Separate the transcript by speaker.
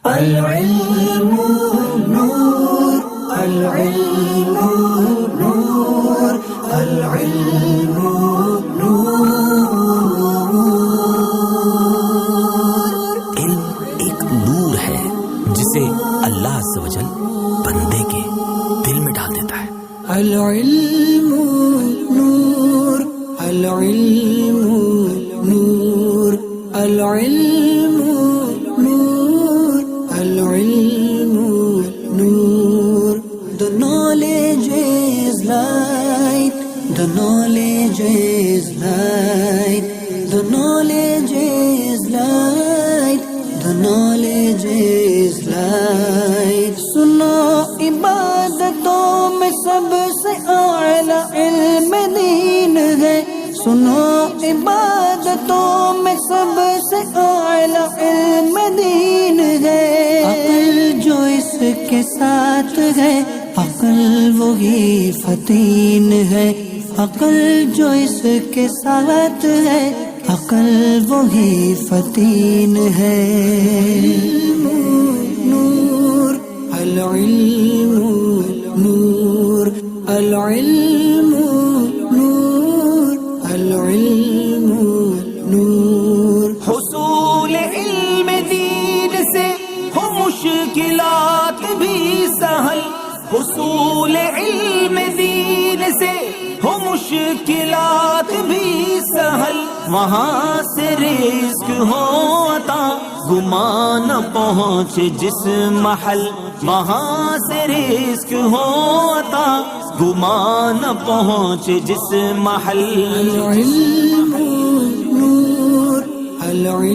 Speaker 1: العلم نور، العلم نور، العلم نور۔
Speaker 2: علم ایک نور ہے جسے اللہ عز و جل بندے کے دل میں ڈال دیتا ہے۔
Speaker 1: العلم نور، العلم نور، العلم نور، العلم نور۔ The knowledge is light، the knowledge is light، the knowledge is light، the knowledge is light۔ سنو عبادتوں میں سب سے اعلیٰ علم دین ہے، سنو عبادتوں میں سب سے اعلیٰ علم دین ہے۔ عقل جو اس کے ساتھ ہے، عقل وہی فتین ہے، عقل جو اس کے ساتھ ہے، عقل وہی فتین ہے۔ نور، العلم نور، العلم نور، العلم نور۔
Speaker 3: حصول علم دین سے ہو مشکلات بھی سہل، حصول علم دین سے ہو مشکلات بھی سہل، وہاں سے رزق ہو عطا گمان نہ پہنچے جس محل، وہاں سے رزق ہو عطا گمان نہ پہنچے جس محل۔
Speaker 1: العلم نور، العلم